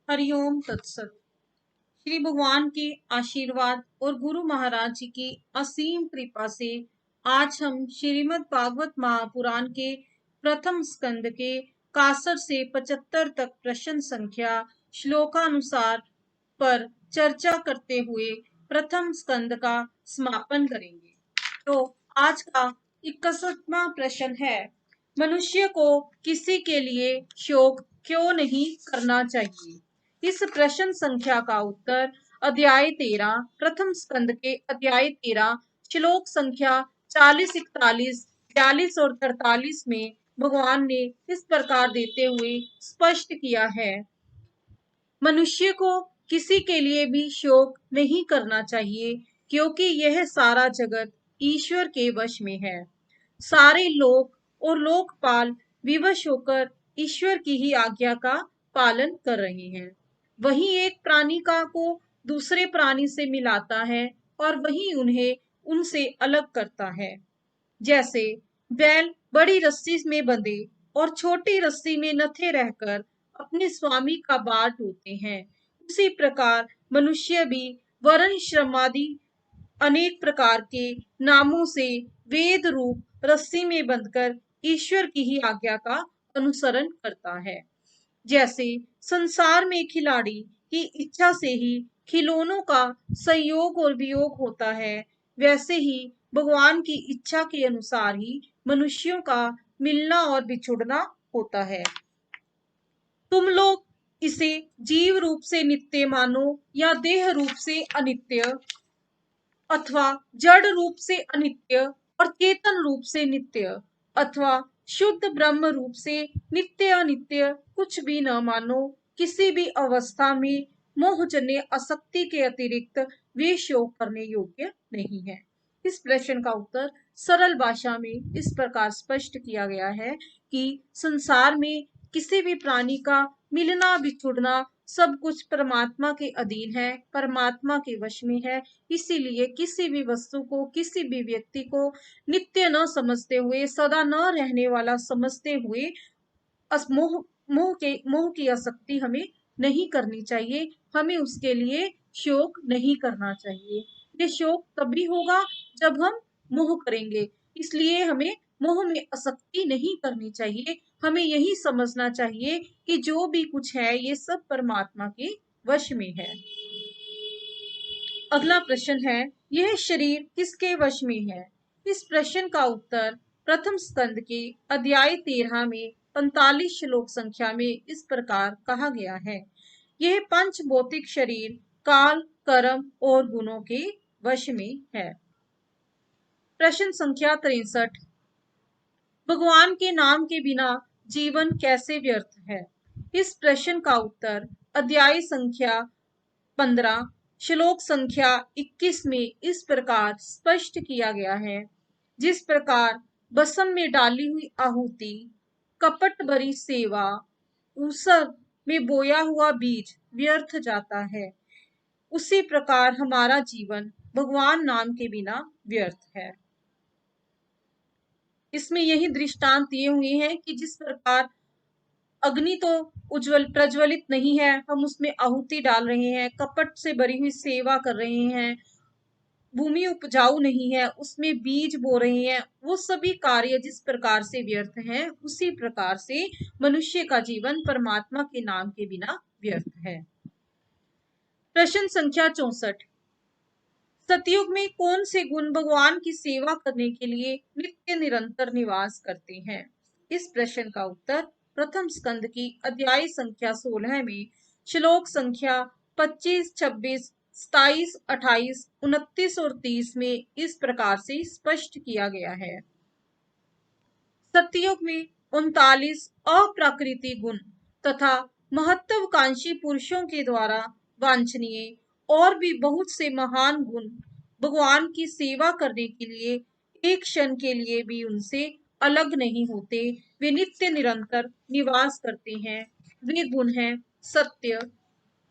हरिओम तत्सत। श्री भगवान के आशीर्वाद और गुरु महाराज जी की असीम कृपा से आज हम श्रीमद् भागवत महापुराण के प्रथम स्कंद के 61 से 75 तक प्रश्न संख्या श्लोकानुसार पर चर्चा करते हुए प्रथम स्कंद का समापन करेंगे। तो आज का 61वां प्रश्न है, मनुष्य को किसी के लिए शोक क्यों नहीं करना चाहिए। इस प्रश्न संख्या का उत्तर अध्याय 13 प्रथम स्कंद के अध्याय 13 श्लोक संख्या 40, 41, 42 और 43 में भगवान ने इस प्रकार देते हुए स्पष्ट किया है। मनुष्य को किसी के लिए भी शोक नहीं करना चाहिए, क्योंकि यह सारा जगत ईश्वर के वश में है। सारे लोक और लोकपाल विवश होकर ईश्वर की ही आज्ञा का पालन कर रहे हैं। वही एक प्राणी का को दूसरे प्राणी से मिलाता है और वही उन्हें उनसे अलग करता है। जैसे बैल बड़ी रस्सी में बंधे और छोटी रस्सी में नथे रहकर अपने स्वामी का भार ढोते हैं, उसी प्रकार मनुष्य भी वर्ण श्रमादि अनेक प्रकार के नामों से वेद रूप रस्सी में बंधकर ईश्वर की ही आज्ञा का अनुसरण करता है। जैसे संसार में खिलाड़ी की इच्छा से ही खिलौनों का संयोग और वियोग होता है, वैसे ही भगवान की इच्छा के अनुसार ही मनुष्यों का मिलना और बिछुड़ना होता है। तुम लोग इसे जीव रूप से नित्य मानो या देह रूप से अनित्य, अथवा जड़ रूप से अनित्य और चेतन रूप से नित्य, अथवा शुद्ध ब्रह्म रूप से नित्य अनित्य कुछ भी न मानो। किसी भी अवस्था में मोहजन्य आसक्ति के अतिरिक्त वे शोक करने योग्य नहीं है। इस प्रश्न का उत्तर सरल भाषा में इस प्रकार स्पष्ट किया गया है कि संसार में किसी भी प्राणी का मिलना बिछुड़ना सब कुछ परमात्मा के अधीन है, परमात्मा के वश में है। इसीलिए किसी भी वस्तु को, किसी भी व्यक्ति को नित्य न समझते हुए, सदा न रहने वाला समझते हुए मोह की आसक्ति हमें नहीं करनी चाहिए। हमें उसके लिए शोक नहीं करना चाहिए। ये शोक तभी होगा जब हम मोह करेंगे। इसलिए हमें मोह में आसक्ति नहीं करनी चाहिए। हमें यही समझना चाहिए कि जो भी कुछ है ये सब परमात्मा के वश में है। अगला प्रश्न है, यह शरीर किसके वश में है। इस प्रश्न का उत्तर प्रथम स्कंद के अध्याय 13 में 45 श्लोक संख्या में इस प्रकार कहा गया है। यह पंच भौतिक शरीर काल, कर्म और गुणों के वश में है। प्रश्न संख्या 63, भगवान के नाम के बिना जीवन कैसे व्यर्थ है। इस प्रश्न का उत्तर अध्याय संख्या 15 श्लोक संख्या 21 में इस प्रकार स्पष्ट किया गया है। जिस प्रकार भस्म में डाली हुई आहुति, कपट भरी सेवा, ऊसर में बोया हुआ बीज व्यर्थ जाता है, उसी प्रकार हमारा जीवन भगवान नाम के बिना व्यर्थ है। इसमें यही दृष्टांत दिए हुए हैं कि जिस प्रकार अग्नि तो उज्जवल प्रज्वलित नहीं है, हम उसमें आहुति डाल रहे हैं, कपट से भरी हुई सेवा कर रहे हैं, भूमि उपजाऊ नहीं है, उसमें बीज बो रहे हैं, वो सभी कार्य जिस प्रकार से व्यर्थ हैं, उसी प्रकार से मनुष्य का जीवन परमात्मा के नाम के बिना व्यर्थ है। प्रश्न संख्या 64, सतयुग में कौन से गुण भगवान की सेवा करने के लिए नित्य निरंतर निवास करते हैं। इस प्रश्न का उत्तर प्रथम स्कंद की अध्याय संख्या 16 में श्लोक संख्या 25, 26, 27, 28, 29 और 30 में इस प्रकार से स्पष्ट किया गया है। सतयुग में 39 अप्राकृतिक गुण तथा महत्वाकांक्षी पुरुषों के द्वारा वांछनीय और भी बहुत से महान गुण भगवान की सेवा करने के लिए एक क्षण के लिए भी उनसे अलग नहीं होते। वे नित्य निरंतर निवास करते हैं। वे गुण हैं सत्य,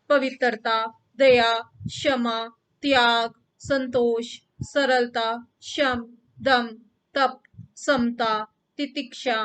पवित्रता, दया, क्षमा, त्याग, संतोष, सरलता, शम, दम, तप, समता, तितिक्षा,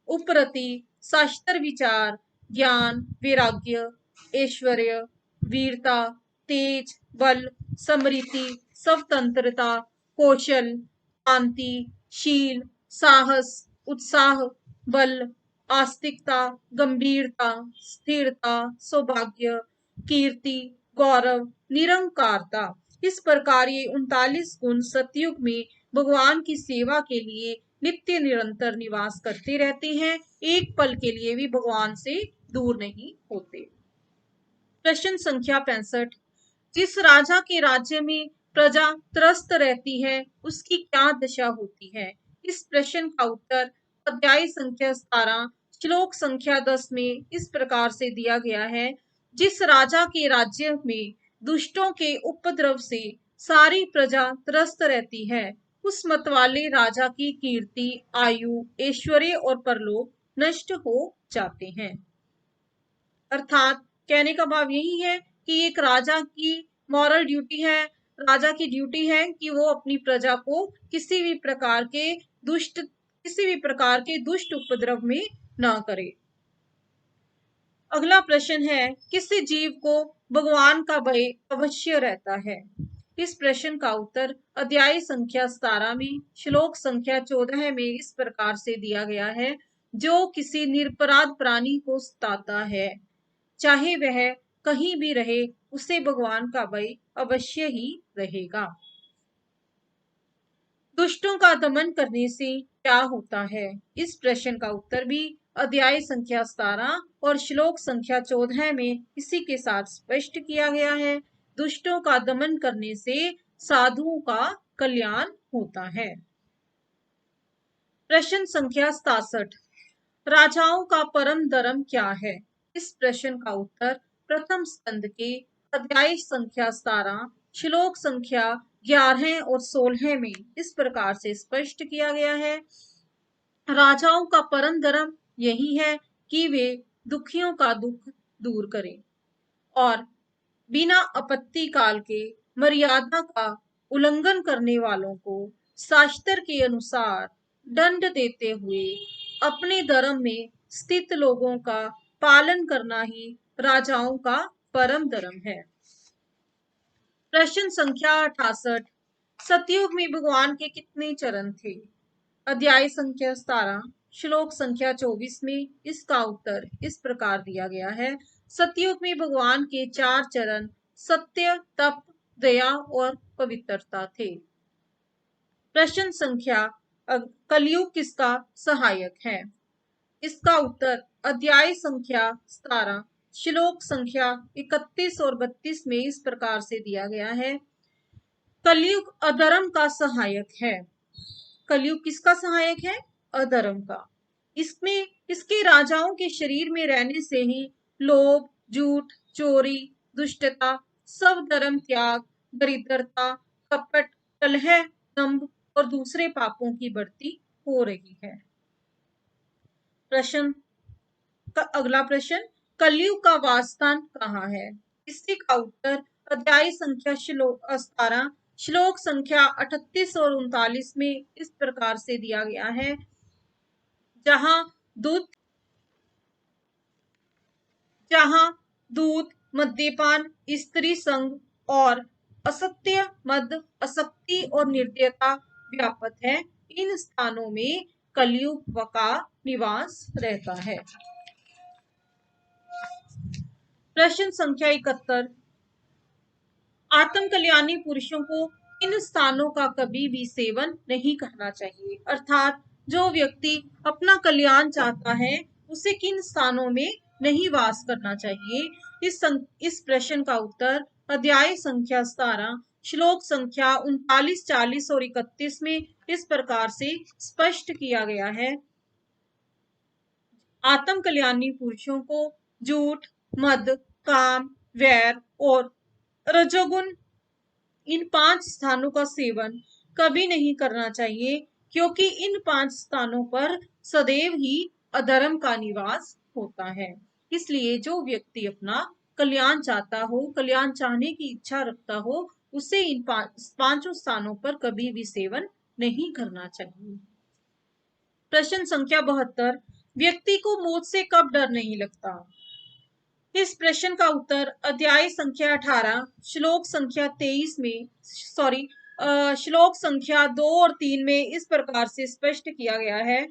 उपरति, शास्त्र विचार, ज्ञान, वैराग्य, ऐश्वर्य, वीरता, तेज, बल, समृद्धि, स्वतंत्रता, कौशल, शांति, शील, साहस, उत्साह, बल, आस्तिकता, गंभीरता, स्थिरता, सौभाग्य, कीर्ति, गौरव, निरंकारता। इस प्रकार ये 39 गुण सतयुग में भगवान की सेवा के लिए नित्य निरंतर निवास करते रहते हैं, एक पल के लिए भी भगवान से दूर नहीं होते। प्रश्न संख्या 65। जिस राजा के राज्य में प्रजा त्रस्त रहती है उसकी क्या दशा होती है? इस प्रश्न का उत्तर अध्याय संख्या 17 श्लोक संख्या 10 में इस प्रकार से दिया गया है। जिस राजा के राज्य में दुष्टों के उपद्रव से सारी प्रजा त्रस्त रहती है उस मतवाले राजा की कीर्ति, आयु, ऐश्वर्य और परलोक नष्ट हो जाते हैं। अर्थात कहने का भाव यही है कि एक राजा की मॉरल ड्यूटी है, राजा की ड्यूटी है कि वो अपनी प्रजा को किसी भी प्रकार के दुष्ट उपद्रव में ना करे। अगला प्रश्न है, किसी जीव को भगवान का भय अवश्य रहता है? इस प्रश्न का उत्तर अध्याय संख्या 17 में श्लोक संख्या 14 में इस प्रकार से दिया गया है। जो किसी निरपराध प्राणी को सताता है, चाहे वह कहीं भी रहे, उसे भगवान का भय अवश्य ही रहेगा। दुष्टों का दमन करने से क्या होता है? इस प्रश्न का उत्तर भी अध्याय संख्या 17 और श्लोक संख्या 14 में इसी के साथ स्पष्ट किया गया है। दुष्टों का दमन करने से साधुओं का कल्याण होता है। प्रश्न संख्या 67। राजाओं का परम धर्म क्या है? इस प्रश्न का उत्तर प्रथम स्कंद के अध्याय संख्या 17 श्लोक संख्या 11 और 16 में इस प्रकार से स्पष्ट किया गया है। राजाओं का परम धर्म यही है कि वे दुखियों का दुख दूर करें और बिना आपत्ति काल के मर्यादा का उल्लंघन करने वालों को शास्त्र के अनुसार दंड देते हुए अपने धर्म में स्थित लोगों का पालन करना ही राजाओं का परम धर्म है। प्रश्न संख्या 68। सतयुग में भगवान के कितने चरण थे? अध्याय संख्या 17 श्लोक संख्या 24 में इसका उत्तर इस प्रकार दिया गया है। सतयुग में भगवान के 4 चरण सत्य, तप, दया और पवित्रता थे। प्रश्न संख्या कलयुग किसका सहायक है? इसका उत्तर अध्याय संख्या 17 श्लोक संख्या 31 और 32 में इस प्रकार से दिया गया है। कलयुग अधर्म का सहायक है। कलयुग किसका सहायक है? अधर्म का। इसमें इसके राजाओं के शरीर में रहने से ही लोभ, झूठ, चोरी, दुष्टता, सब धर्म त्याग, दरिद्रता, कपट, कलह, दंभ और दूसरे पापों की बढ़ती हो रही है। प्रश्न का अगला प्रश्न, कलयुग का वासस्थान कहाँ है? इसी का उत्तर अध्याय संख्या 17 श्लोक संख्या 38 और 39 में इस प्रकार से दिया गया है। जहां दूध, मद्यपान, स्त्री संग और असत्य, मद, असक्ति और निर्दयता व्याप्त है, इन स्थानों में कलयुग का निवास रहता है। प्रश्न संख्या 71। आत्म कल्याणी पुरुषों को इन स्थानों का कभी भी सेवन नहीं करना चाहिए। अर्थात जो व्यक्ति अपना कल्याण चाहता है उसे किन स्थानों में नहीं वास करना चाहिए? इस प्रश्न का उत्तर अध्याय संख्या 17 श्लोक संख्या 39, 40 और 31 में इस प्रकार से स्पष्ट किया गया है। आत्म कल्याणी पुरुषों को झूठ, मद, काम, वैर और रजोगुण इन 5 स्थानों का सेवन कभी नहीं करना चाहिए, क्योंकि इन 5 स्थानों पर सदैव ही अधर्म का निवास होता है। इसलिए जो व्यक्ति अपना कल्याण चाहता हो, कल्याण चाहने की इच्छा रखता हो, उसे इन 5 स्थानों पर कभी भी सेवन नहीं करना चाहिए। प्रश्न संख्या 72। व्यक्ति को मौत से कब डर नहीं लगता? इस प्रश्न का उत्तर अध्याय संख्या 18 श्लोक संख्या 23 में श्लोक संख्या 2 और 3 में इस प्रकार से स्पष्ट किया गया है।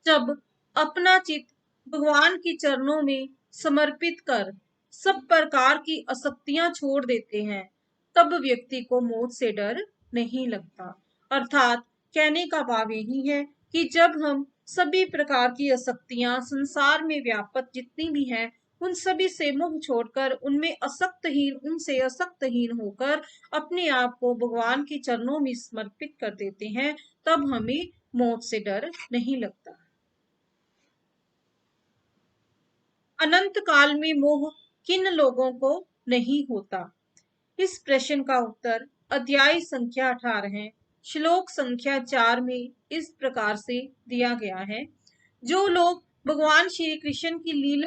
जब अपना चित्त भगवान के चरणों में समर्पित कर सब प्रकार की आसक्तियां छोड़ देते हैं, तब व्यक्ति को मौत से डर नहीं लगता। अर्थात कहने का भाव यही है कि जब हम सभी प्रकार की आसक्तियां संसार में व्याप्त जितनी भी हैं, उन सभी से मुख छोड़कर उनसे आसक्तहीन होकर अपने आप को भगवान के चरणों में समर्पित कर देते हैं, तब हमें मौत से डर नहीं लगता। अनंत काल में मोह किन लोगों को नहीं होता? इस प्रश्न का उत्तर अध्याय संख्या 18 श्लोक संख्या 4 में इस प्रकार से दिया गया है। जो लोग भगवान श्री कृष्ण की लीला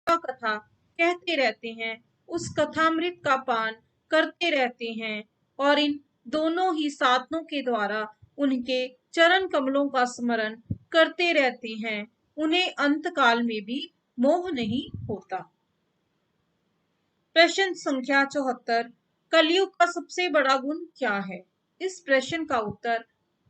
कथा कहते रहते हैं, उस कथामृत का पान करते रहते हैं और इन दोनों ही साधनों के द्वारा उनके चरण कमलों का स्मरण करते रहते हैं, उन्हें अंत काल में भी मोह नहीं होता। प्रश्न संख्या 74 कलयुग का सबसे बड़ा गुण क्या है? इस प्रश्न का उत्तर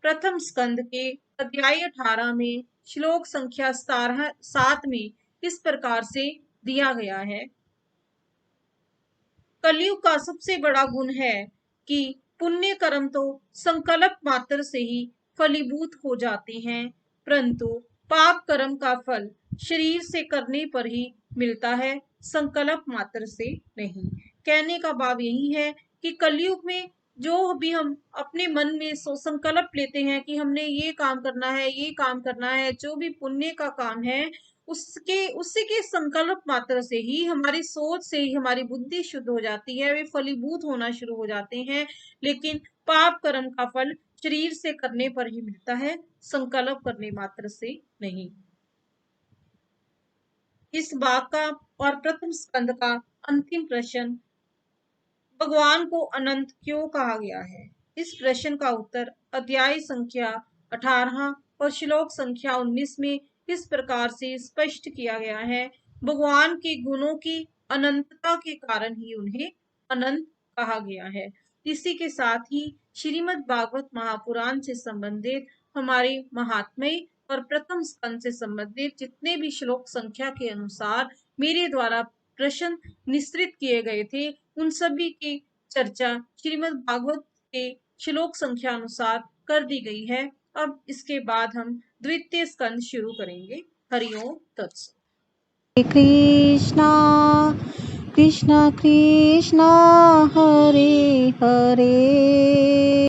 प्रथम स्कंद के अध्याय 18 में श्लोक संख्या 7 में इस प्रकार से दिया गया है। कलयुग का सबसे बड़ा गुण है कि पुण्य कर्म तो संकल्प मात्र से ही फलीभूत हो जाते हैं, परंतु पाप कर्म का फल शरीर से करने पर ही मिलता है, संकल्प मात्र से नहीं। कहने का भाव यही है कि कलयुग में जो भी हम अपने मन में संकल्प लेते हैं कि हमने ये काम करना है, ये काम करना है, जो भी पुण्य का काम है, उसके संकल्प मात्र से ही, हमारी सोच से ही हमारी बुद्धि शुद्ध हो जाती है, वे फलीभूत होना शुरू हो जाते हैं। लेकिन पाप कर्म का फल शरीर से करने पर ही मिलता है, संकल्प करने मात्र से नहीं। इस भाग का और प्रथम स्कंद का अंतिम प्रश्न, भगवान को अनंत क्यों कहा गया है? इस प्रश्न का उत्तर अध्याय संख्या 18 और श्लोक संख्या 19 में इस प्रकार से स्पष्ट किया गया है। भगवान के गुणों की अनंतता के कारण ही उन्हें अनंत कहा गया है। इसी के साथ ही श्रीमद् भागवत महापुराण से संबंधित हमारे महात्म्य और प्रथम स्कंद से संबंधित जितने भी श्लोक संख्या के अनुसार मेरे द्वारा प्रश्न निश्चित किए गए थे, उन सभी की चर्चा श्रीमद् भागवत के श्लोक संख्या अनुसार कर दी गई है। अब इसके बाद हम द्वितीय स्कंद शुरू करेंगे। हरिओम तत्सत। कृष्णा कृष्णा कृष्णा हरे हरे